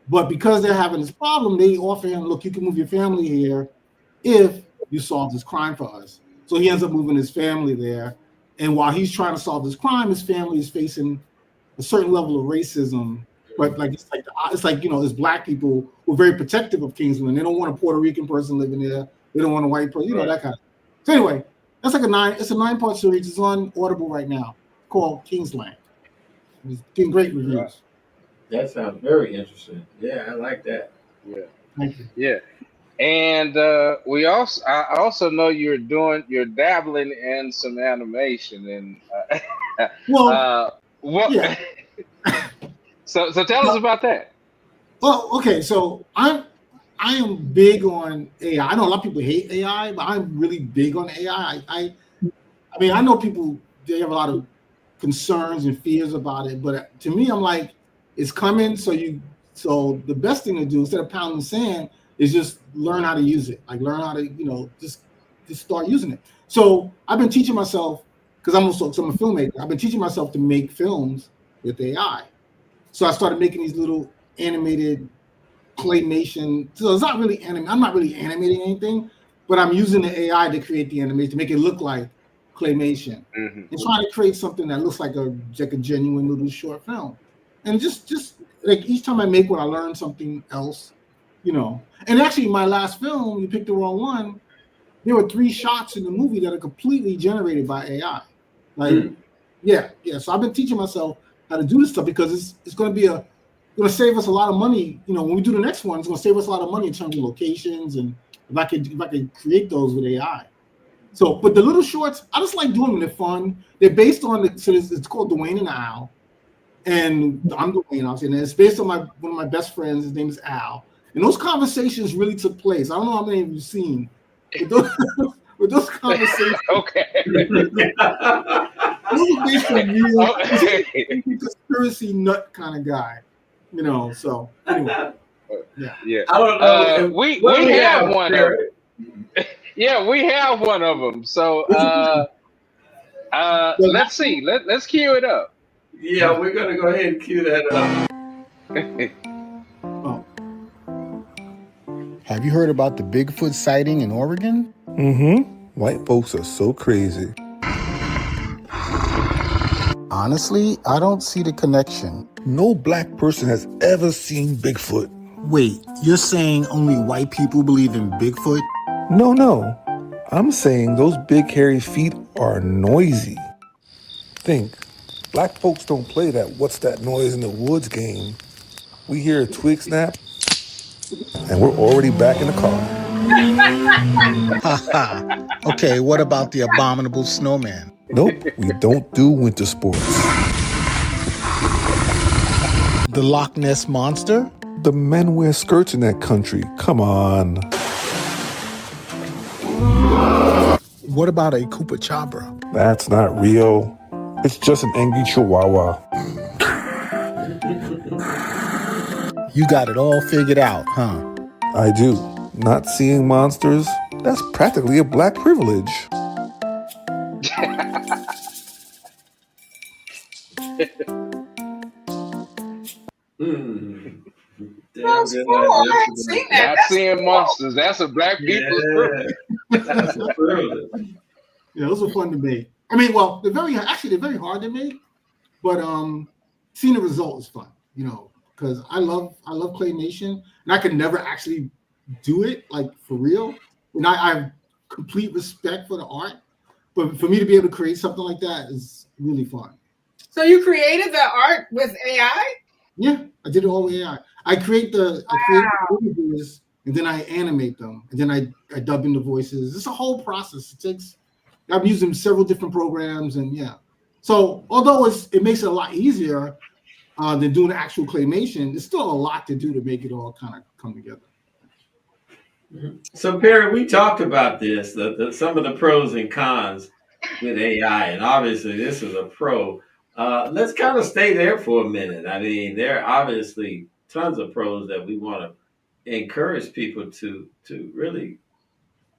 But because they're having this problem, they offer him, look, you can move your family here if you solve this crime for us. So he ends up moving his family there. And while he's trying to solve this crime, his family is facing a certain level of racism. But like it's like there's black people who are very protective of Kingsland. They don't want a Puerto Rican person living there. They don't want a white person, that kind of. So anyway, that's like it's a 9-part series. It's on Audible right now, called Kingsland. It's getting great reviews. Right. That sounds very interesting. Yeah, I like that. Yeah. Thank you. Yeah. And I also know you're dabbling in some animation and yeah. So tell us about that. Well, okay, so I am big on AI. I know a lot of people hate AI, but I'm really big on AI. I mean, I know people, they have a lot of concerns and fears about it, but to me, I'm like, it's coming. So the best thing to do instead of pounding sand is just learn how to use it. Like learn how to, just start using it. So I've been teaching myself, because I'm a filmmaker. I've been teaching myself to make films with AI. So I started making these little animated claymation. So it's not really I'm not really animating anything, but I'm using the AI to create the animation to make it look like claymation, and trying to create something that looks like a genuine little short film. And just like each time I make one, I learn something else, And actually, my last film, You Picked the Wrong One, there were 3 shots in the movie that are completely generated by AI. Like, yeah. So I've been teaching myself how to do this stuff because it's going to save us a lot of money. When we do the next one, it's going to save us a lot of money in terms of locations, and if I could create those with AI. So, but the little shorts, I just like doing them. They're fun. They're based on it's called Dwayne and Al, and I'm Dwayne, obviously, and it's based on one of my best friends. His name is Al, and those conversations really took place. I don't know how many of you've seen, with those conversations. Okay. Those are based on real conspiracy nut kind of guy, So anyway, yeah. I don't know. We have one of them. Yeah, we have one of them. So let's see. Let's cue it up. Yeah, we're gonna go ahead and cue that up. Have you heard about the Bigfoot sighting in Oregon? White folks are so crazy. Honestly, I don't see the connection. No black person has ever seen Bigfoot. Wait, you're saying only white people believe in Bigfoot? No. I'm saying those big hairy feet are noisy. Think, black folks don't play that what's that noise in the woods game. We hear a twig snap, and we're already back in the car. Okay, what about the abominable snowman? Nope, we don't do winter sports. The Loch Ness Monster? The men wear skirts in that country. Come on. What about a Chupacabra? That's not real. It's just an angry chihuahua. You got it all figured out, huh? I do. Not seeing monsters, that's practically a black privilege. That's cool. I ain't seen that. Not seeing monsters. That's a black people's privilege. That's a privilege. Yeah, those are fun to make. I mean, well, they're very hard to make, but seeing the result is fun, because I love claymation, and I could never actually do it like for real. And I have complete respect for the art, but for me to be able to create something like that is really fun. So you created the art with AI? Yeah, I did it all with AI. I create the images, and then I animate them, and then I dub in the voices. It's a whole process. I've used them several different programs, and yeah. So although it makes it a lot easier than doing actual claymation, there's still a lot to do to make it all kind of come together. So Perry, we talked about this, some of the pros and cons with AI, and obviously this is a pro. Let's kind of stay there for a minute. I mean, there are obviously tons of pros that we want to encourage people to really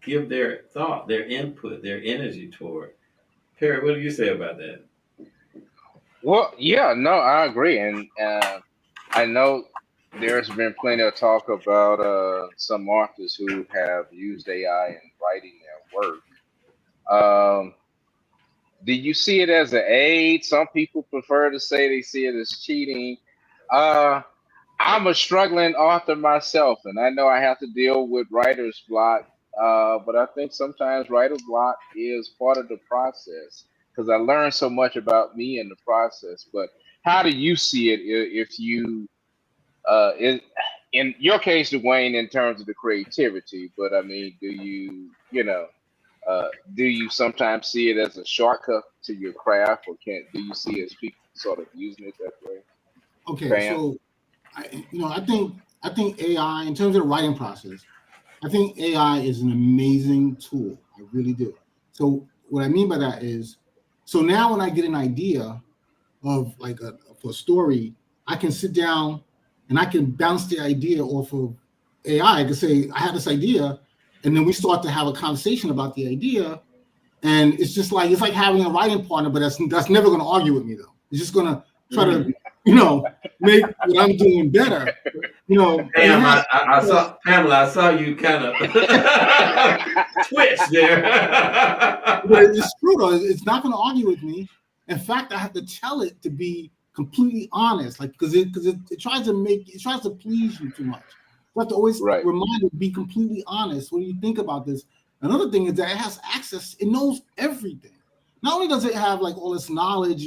give their thought, their input, their energy toward. Perry, what do you say about that? Well, yeah, no, I agree, and I know there's been plenty of talk about some authors who have used AI in writing their work. Do you see it as an aid? Some people prefer to say they see it as cheating. Uh, I'm a struggling author myself, and I know I have to deal with writer's block. But I think sometimes writer's block is part of the process because I learned so much about me in the process. But how do you see it if you, in your case, Dwayne, in terms of the creativity? But I mean, do you sometimes see it as a shortcut to your craft, or do you see it as people sort of using it that way? Okay, Pam? so I think AI in terms of the writing process, I think AI is an amazing tool. I really do. So what I mean by that is, so now when I get an idea of like for a story, I can sit down and I can bounce the idea off of AI. I can say I have this idea, and then we start to have a conversation about the idea, and it's like having a writing partner, but that's never going to argue with me though. It's just going to try to make what I'm doing better. I saw Pamela. I saw you kind of twitch there. But it's true though. It's not going to argue with me. In fact, I have to tell it to be completely honest, like because it tries to please you too much. You have to always remind it to be completely honest. What do you think about this? Another thing is that it has access. It knows everything. Not only does it have like all this knowledge,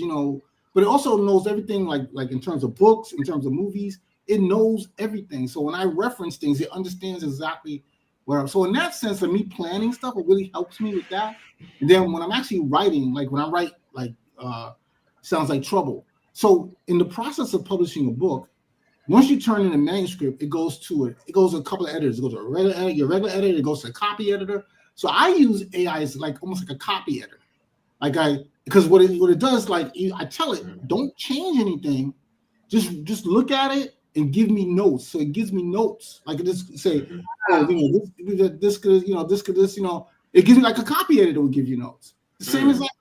but it also knows everything. Like in terms of books, in terms of movies, it knows everything. So when I reference things, it understands exactly where I'm. So in that sense, of me planning stuff, it really helps me with that. And then when I'm actually writing, like when I write, like sounds like trouble. So in the process of publishing a book, once you turn in a manuscript, it goes to a couple of editors. It goes to your regular editor, it goes to a copy editor. So I use AI as like almost like a copy editor. Because what it does, like I tell it, don't change anything, just look at it and give me notes. So it gives me notes. Like it just say, this could, it gives me like a copy editor would give you notes. The same as that.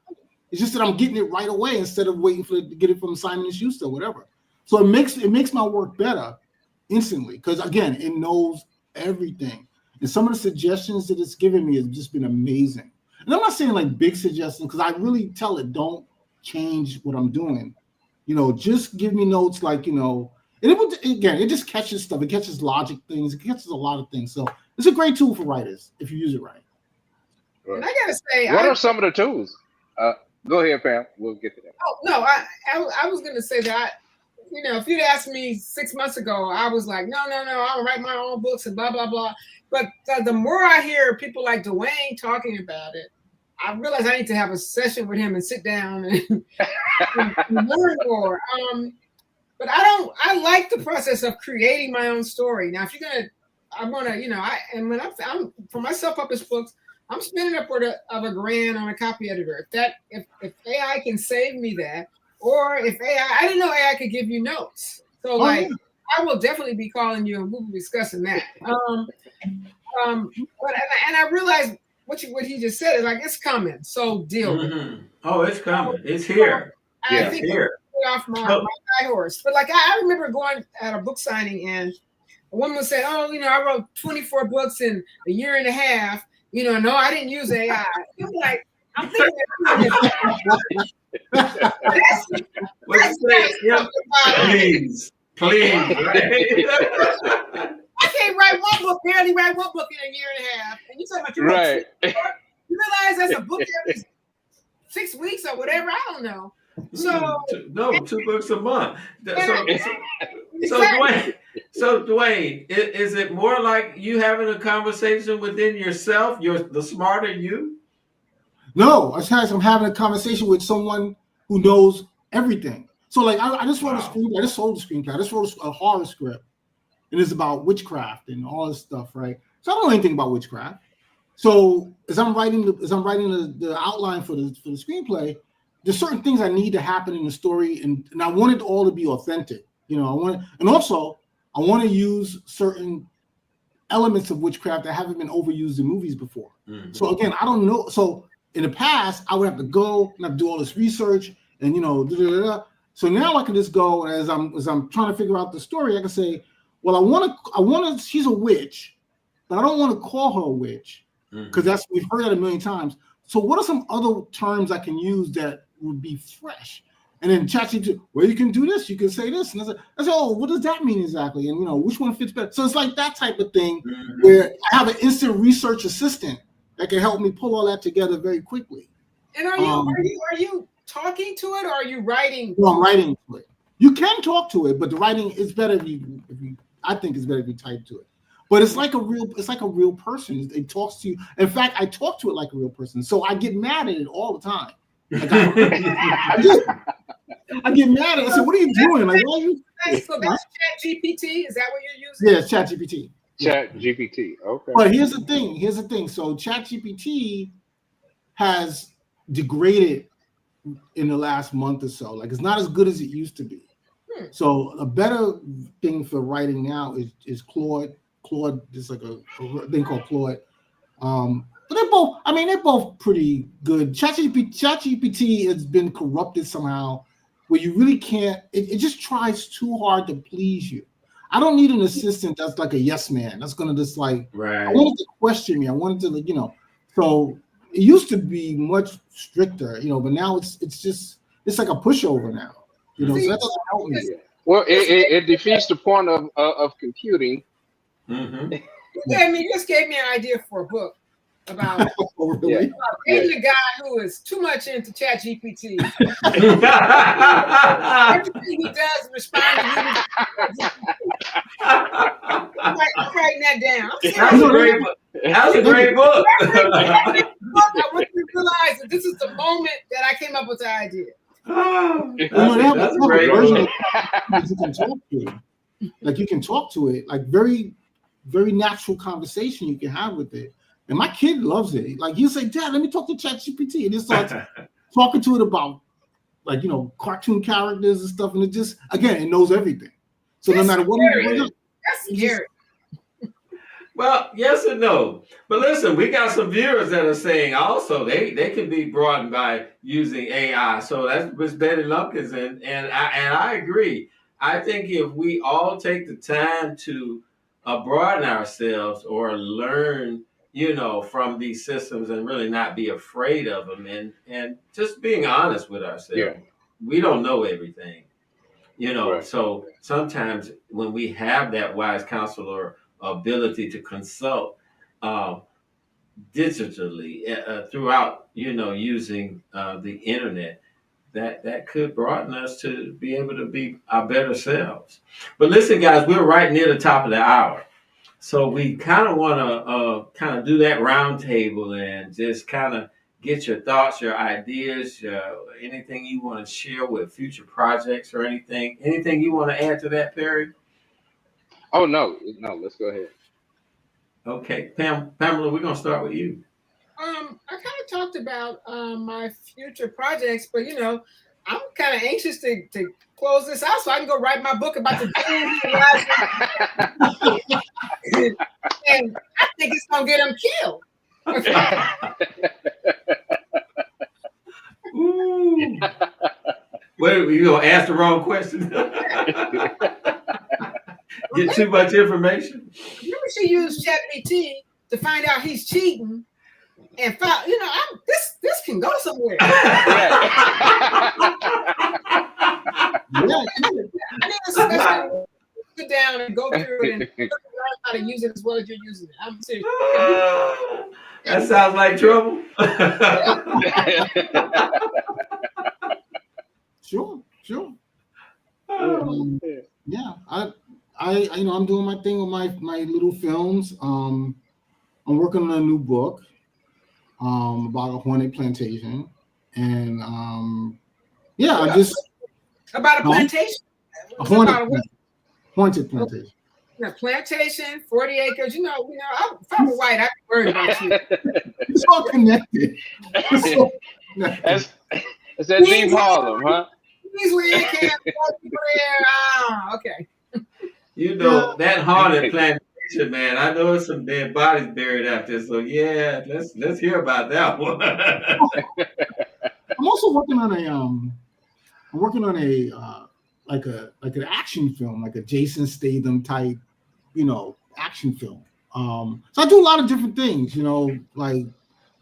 It's just that I'm getting it right away instead of waiting for it to get it from Simon & Schuster or whatever. So it makes my work better instantly because again, it knows everything. And some of the suggestions that it's given me has just been amazing. And I'm not saying like big suggestions because I really tell it don't change what I'm doing. Just give me notes like, and it just catches stuff. It catches logic things. It catches a lot of things. So it's a great tool for writers if you use it right. And I gotta say, what are some of the tools? Go ahead, Pam. We'll get to that. Oh no, I was gonna say that. If you'd asked me 6 months ago, I was like, no, I'll write my own books and blah blah blah. But the more I hear people like Dwayne talking about it, I realize I need to have a session with him and sit down and learn more. But I like the process of creating my own story. Now, if you're I'm gonna, for my self-published books, I'm spending upward of $1,000 on a copy editor. If AI can save me that, or if I didn't know AI could give you notes. So I will definitely be calling you and we'll be discussing that. But I realize what he just said is like it's coming. So deal with it. Oh, it's coming. It's here. I think here. Off my high horse. But like I remember going at a book signing and a woman said, "Oh, I wrote 24 books in a year and a half. No, I didn't use AI." I'm like, I'm thinking please. Right? I can't write one book, barely write one book in a year and a half. And you talking about your right. You realize that's a book every 6 weeks or whatever, I don't know. So 2 books a month. So Dwayne, is it more like you having a conversation within yourself? You're the smarter you? No, I'm having a conversation with someone who knows everything. So like I just wrote a screenplay. I just sold a screenplay. I just wrote a horror script, and it's about witchcraft and all this stuff, right? So I don't know anything about witchcraft. So as I'm writing the outline for the screenplay, there's certain things I need to happen in the story, and I want it all to be authentic. I want to use certain elements of witchcraft that haven't been overused in movies before. Mm-hmm. So again, I don't know. So in the past, I would have to go and have to do all this research and So now I can just go, and as I'm trying to figure out the story, I can say, well, I want to. She's a witch, but I don't want to call her a witch because we've heard that a million times. So what are some other terms I can use that would be fresh? And then ChatGPT, well, you can do this, you can say this, and I said, oh, what does that mean exactly? And which one fits better? So it's like that type of thing where I have an instant research assistant that can help me pull all that together very quickly. And are you talking to it, or are you writing? No, I'm writing to it. You can talk to it, but the writing is better if you. I think it's better if you type to it. But it's like a real person. It talks to you. In fact, I talk to it like a real person. So I get mad at it all the time. Like I get mad at it. I say, what are you doing? Like, why are you? So that's ChatGPT. Is that what you're using? Yeah, it's ChatGPT. ChatGPT. Okay. But here's the thing. So ChatGPT has degraded in the last month or so. Like, it's not as good as it used to be. So a better thing for writing now is Claude. Claude is like a thing called Claude. But they're both pretty good. ChatGPT has been corrupted somehow, where you really can't. It just tries too hard to please you. I don't need an assistant that's like a yes man. That's gonna just like. Right. I want it to question me. I want it to So it used to be much stricter, but now it's like a pushover now. So that doesn't help me. Well, it defeats the point of computing. Mm-hmm. You just gave me an idea for a book about Really? a guy who is too much into ChatGPT. Everything he does respond to you. I'm writing that down. That's a great book. That's a great book. I want you to realize that this is the moment that I came up with the idea. That's a great book. You can talk to it. Like, you can talk to it, like very, very natural conversation you can have with it. And my kid loves it. Like, he'll say, Dad, let me talk to ChatGPT. And he starts talking to it about, like, cartoon characters and stuff. And it just, again, it knows everything. So no matter what you bring up. That's scary. Well, yes and no. But listen, we got some viewers that are saying also they can be broadened by using AI. So that's Miss Betty Lumpkins, and I agree. I think if we all take the time to broaden ourselves or learn, from these systems and really not be afraid of them and just being honest with ourselves. We don't know everything, Right. So sometimes when we have that wise counsel or ability to consult digitally throughout, using the internet, that could broaden us to be able to be our better selves. But listen, guys, we're right near the top of the hour. So we kind of want to kind of do that round table and just kind of get your thoughts, your ideas, anything you want to share with future projects or anything you want to add to that, Perry? Oh, no, let's go ahead. Okay, Pamela, we're going to start with you. I kind of talked about my future projects, but I'm kind of anxious to close this out so I can go write my book about the dream. And I think it's gonna get them killed. Ooh. Wait, you gonna ask the wrong question? Get too much information. Maybe she used ChatGPT to find out he's cheating. And found, this can go somewhere. I need a special sit down and go through it and learn how to use it as well as you're using it. I'm serious. That sounds like trouble. Sure. I'm doing my thing with my little films. I'm working on a new book about a haunted plantation, and I just about a plantation. A haunted plantation. A plantation, 40 acres. If I were white, I'd be worried about you. It's all connected. That's that deep Harlem, huh? Okay. That haunted plantation, man. I know there's some dead bodies buried out there. So yeah, let's hear about that one. I'm also working on a like an action film, like a Jason Statham type action film. So I do a lot of different things, like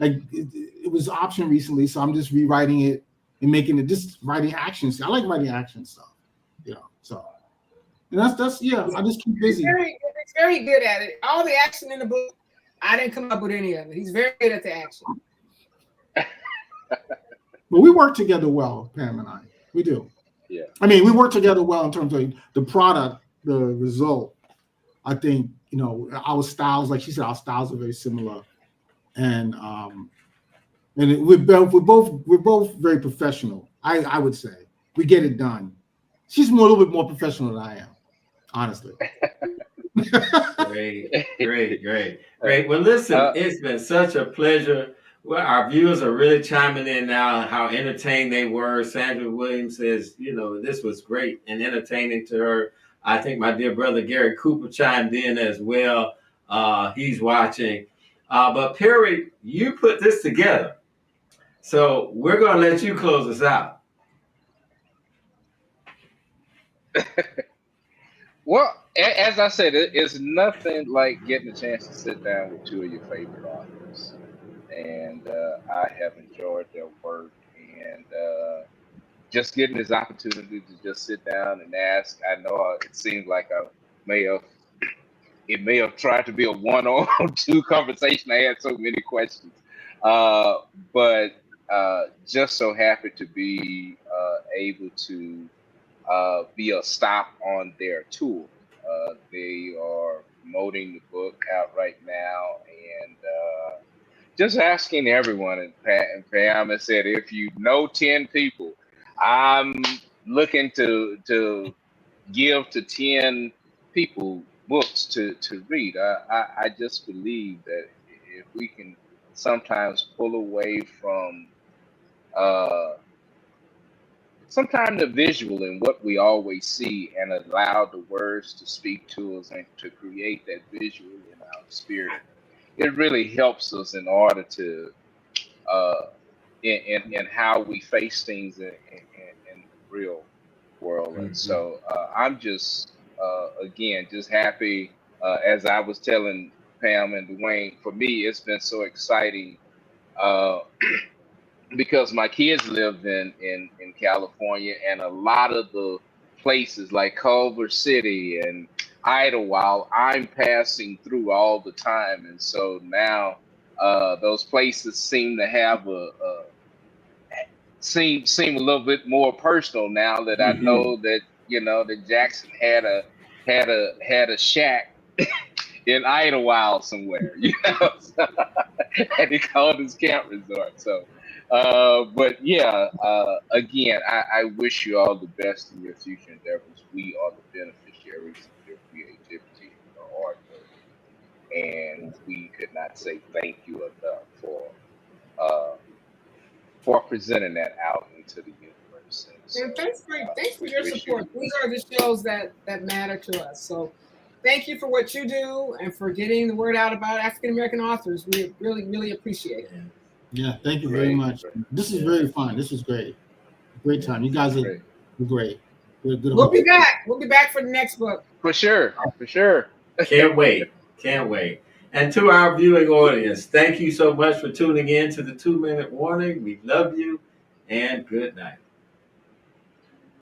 it was option recently, so I'm just rewriting it and making it just writing action. I like writing action stuff, so and that's I just keep busy. He's very good at it. All the action in the book, I didn't come up with any of it. He's very good at the action. But we work together well, Pam and I. We do. Yeah. I mean, we work together well in terms of the product, the result. I think, our styles, like she said, our styles are very similar. And we're both very professional. I would say we get it done. She's a little bit more professional than I am, honestly. Great. Well, listen, it's been such a pleasure. Well, our viewers are really chiming in now how entertained they were. Sandra Williams says, this was great and entertaining to her. I think my dear brother Gary Cooper chimed in as well. He's watching. But Perry, you put this together. So we're going to let you close us out. Well, as I said, it's nothing like getting a chance to sit down with two of your favorite authors. And I have enjoyed their work, and just getting this opportunity to just sit down and ask. I know it seems like it may have tried to be a one-on-two conversation. I had so many questions, but just so happy to be able to be a stop on their tour. They are promoting the book out right now, and just asking everyone, and Pam has said, if you know 10 people, I'm looking to give to 10 people books to read. I just believe that if we can sometimes pull away from sometimes the visual and what we always see and allow the words to speak to us and to create that visual in our spirit, it really helps us in order to in how we face things in the real world. And so I'm just again just happy, as I was telling Pam and Dwayne, for me it's been so exciting because my kids live in California, and a lot of the places like Culver City and Idlewild, I'm passing through all the time, and so now those places seem to have seem a little bit more personal now that I know that that Jackson had a shack in Idlewild somewhere, and he called his camp resort. So. But yeah, again, I wish you all the best in your future endeavors. We are the beneficiaries of your creativity and your artwork, and we could not say thank you enough for presenting that out into the universe. And so, thanks for your support. These are the shows that matter to us. So thank you for what you do and for getting the word out about African American authors. We really, really appreciate it. Yeah, thank you very much. This is very fun. This was great. Great time. You guys are great. We'll be back. We'll be back for the next book. For sure. Can't wait. And to our viewing audience, thank you so much for tuning in to the 2-Minute Warning. We love you, and good night.